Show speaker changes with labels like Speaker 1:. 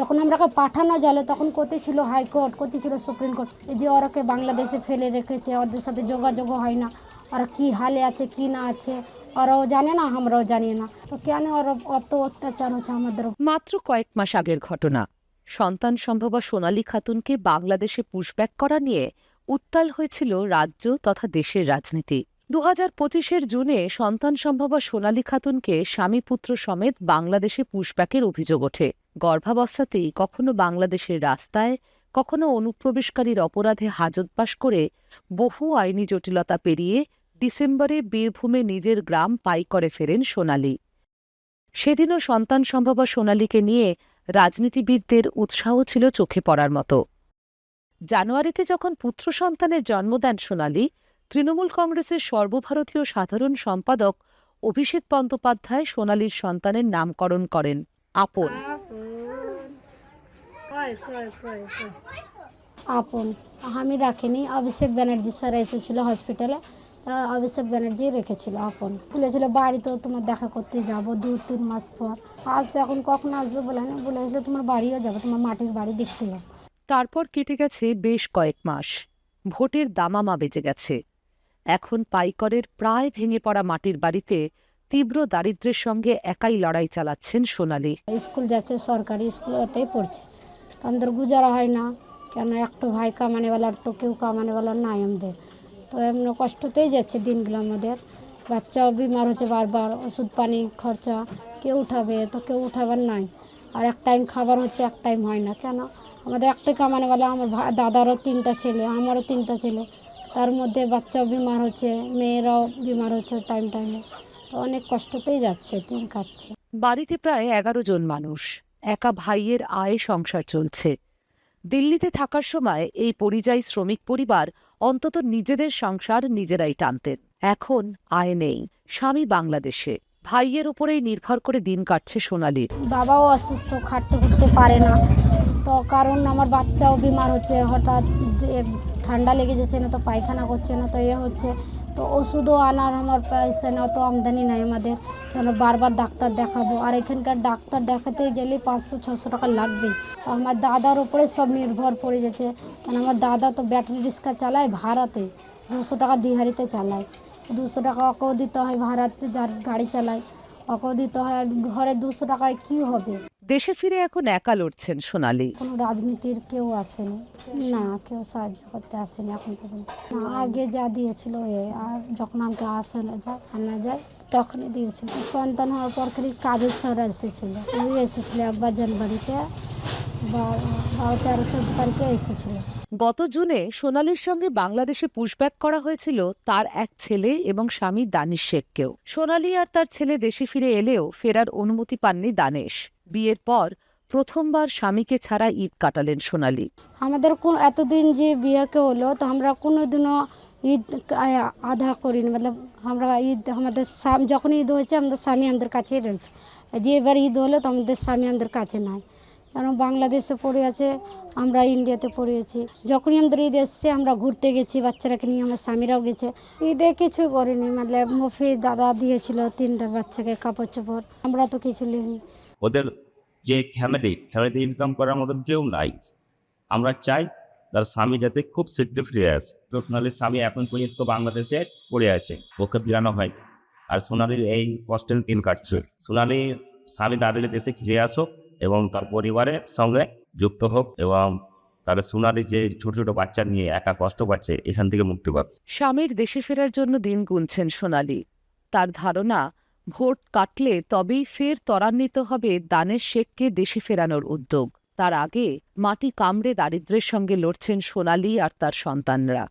Speaker 1: যখন আমরাকে পাঠানো গেল তখন কোথায় ছিল হাইকোর্ট, কোথায় ছিল সুপ্রিম কোর্ট। এই যে ওরাকে বাংলাদেশে ফেলে রেখেছে, ওদের সাথে যোগাযোগও হয় না, ওরা কি হালে আছে কি না আছে ওরাও জানে না, আমরাও জানি না। তো কেন ওরা অত অত্যাচার হচ্ছে আমাদের?
Speaker 2: মাত্র কয়েক মাস আগের ঘটনা। সন্তান সম্ভবা সোনালী খাতুনকে বাংলাদেশে পুশব্যাক করা নিয়ে উত্তাল হয়েছিল রাজ্য তথা দেশের রাজনীতি। 2025-এর জুনে সন্তান সম্ভবা সোনালী খাতুনকে স্বামী পুত্র সমেত বাংলাদেশে পুশব্যাকের অভিযোগ ওঠে। গর্ভাবস্থাতেই কখনো বাংলাদেশের রাস্তায়, কখনো অনুপ্রবেশকারীর অপরাধে হাজতবাস করে বহু আইনি জটিলতা পেরিয়ে ডিসেম্বরে বীরভূমে নিজের গ্রাম পাইকরে ফেরেন সোনালী। সেদিনও সন্তান সম্ভবা সোনালীকে নিয়ে রাজনীতিবিদদের উৎসাহ ছিল চোখে পড়ার মতো। জানুয়ারিতে যখন পুত্র সন্তানের জন্ম দেন সোনালী, তৃণমূল কংগ্রেসের সর্বভারতীয় সাধারণ সম্পাদক অভিষেক বন্দ্যোপাধ্যায় সোনালীর সন্তানের নামকরণ করেন আপন।
Speaker 1: আপন আমি রাখিনি, অভিষেক ব্যানার্জি স্যার এসেছিল হসপিটালে, অভিষেক ব্যানার্জি রেখেছিল আপন। বলেছিল বাড়িতেও তোমার দেখা করতে যাব 2-3 মাস পর আসবে। এখন কখন আসবে বলে না, বলেছিল তোমার বাড়িও যাবো, তোমার মাটির বাড়ি দেখতে যাবো।
Speaker 2: তারপর কেটে গেছে বেশ কয়েক মাস, ভোটের দামামা বেজে গেছে। এখন পাইকরের প্রায় ভেঙে পড়া মাটির বাড়িতে তীব্র দারিদ্র্যের সঙ্গে একাই লড়াই চালাচ্ছেন সোনালী।
Speaker 1: স্কুল যাচ্ছে, সরকারি স্কুল, ওতেই পড়ছে। তো আমাদের গুজারা হয় না, কেন একটু ভাই কামানেওয়ালার তো কেউ কামানেওয়ালার নাই আমাদের। তো এমন কষ্টতেই যাচ্ছে দিনগুলো আমাদের। বাচ্চাও বিমার হচ্ছে বারবার, ওষুধ পানি খরচা কেউ উঠাবে, তো কেউ উঠাবার নাই। আর এক টাইম খাবার হচ্ছে, এক টাইম হয় না। কেন আমাদের একটাই কামানেওয়ালা, আমার দাদারও 3টা ছেলে, আমারও 3টা ছেলে, তার মধ্যে বাচ্চাও বিমার হচ্ছে, মেয়েরাও বিমার হচ্ছে টাইমে। তো অনেক কষ্টতেই যাচ্ছে, দিন কাটছে।
Speaker 2: বাড়িতে প্রায় 11 জন মানুষ, একা ভাইয়ের আয়ে সংসার চলছে। দিল্লিতে থাকার সময় এই পরিযায়ী শ্রমিক পরিবার অন্তত নিজেদের সংসার নিজেরাই টানতেন। এখন আয় নেই, স্বামী বাংলাদেশে, ভাইয়ের উপরেই নির্ভর করে দিন কাটছে সোনালীর।
Speaker 1: বাবাও অসুস্থ, খাটতে খুঁটতে পারে না। তো কারণ আমার বাচ্চাও বিমার হচ্ছে, হঠাৎ যে ঠান্ডা লেগে যাচ্ছে না, তো পায়খানা করছে না, তো হচ্ছে। তো ওষুধও আনার আমার পয়সা না, তো আমদানি নাই আমাদের, কেন বারবার ডাক্তার দেখাবো। আর এখানকার ডাক্তার দেখাতে গেলে 500-600 টাকা লাগবেই। তো আমার দাদার উপরে সব নির্ভর পড়ে যাচ্ছে, কেন আমার দাদা তো ব্যাটারি রিক্সা চালায়, ভাড়াতে 200 টাকা দিহারিতে চালায়। 200 টাকা ওকেও দিতে হয়, ভাড়াতে যার গাড়ি চালায় ওকেও দিতে হয়। আর ঘরে 200 টাকায় কী হবে?
Speaker 2: দেশে ফিরে এখন একা লড়ছেন সোনালী।
Speaker 1: কোনো রাজনীতির কেউ আসেনি, না কেউ সাহায্য করতে আসেনি এখন পর্যন্ত। না, আগে যা দিয়েছিল আর যখন আমাকে আনা যায় তখনই দিয়েছিল। সন্তান হওয়ার পর খালি কাজের স্যার এসেছিল, এসেছিল একবার জানুয়ারিতে, 12-13-14 তারিখে এসেছিল।
Speaker 2: গত জুনে সোনালীর সঙ্গে বাংলাদেশে পুশব্যাক করা হয়েছিল তার এক ছেলে এবং স্বামী দানিশ শেখকেও। সোনালী আর তার ছেলে দেশে ফিরে এলেও ফেরার অনুমতি পাননি দানেশ। বিয়ের পর প্রথমবার স্বামীকে ছাড়া ঈদ কাটালেন সোনালী।
Speaker 1: আমাদের এতদিন যে বিয়েকে হলো, তো আমরা কোনোদিনও ঈদ আধা করিনি। মতলব আমরা ঈদ আমাদের যখন ঈদ হয়েছে আমাদের স্বামী আমাদের কাছেই রয়েছে। যে এবার ঈদ হলো তো আমাদের স্বামী আমাদের কাছে নাই, কেন বাংলাদেশে পড়ে আছে, আমরা ইন্ডিয়াতে পড়ে আছি। যখনই আমাদের ঈদ এসছে আমরা ঘুরতে গেছি, বাচ্চারাকে নিয়ে আমার স্বামীরাও গেছে। ঈদে কিছু করিনি, মতলব মুফি দাদা দিয়েছিল 3টা বাচ্চাকে কাপড় চোপড়, আমরা তো কিছু নিইনি।
Speaker 3: ওদের যে ফ্যামিলিতে ইনকাম করার মতন কেউ নাই। আমরা চাই তার স্বামী যাতে খুব শীঘ্রই ফিরে আসে। সোনালীর স্বামী এখন পর্যন্ত বাংলাদেশে পড়ে আছে, ওকে ফিরানো হয়। আর সোনালীর এই কষ্টের দিন কাটছে। সোনালীর স্বামী তাদের দেশে ফিরে আসুক এবং তার পরিবারের সঙ্গে যুক্ত হোক, এবং তাহলে সোনালী যে ছোট ছোট বাচ্চা নিয়ে একা কষ্ট পাচ্ছে এখান থেকে মুক্তি পাবে।
Speaker 2: স্বামীর দেশে ফেরার জন্য দিন গুনছেন সোনালী। তার ধারণা, ভোট কাটলে তবেই ফের ত্বরান্বিত হবে দানেশ শেখকে দেশে ফেরানোর উদ্যোগ। তার আগে মাটি কামড়ে দারিদ্র্যের সঙ্গে লড়ছেন সোনালী আর তার সন্তানরা।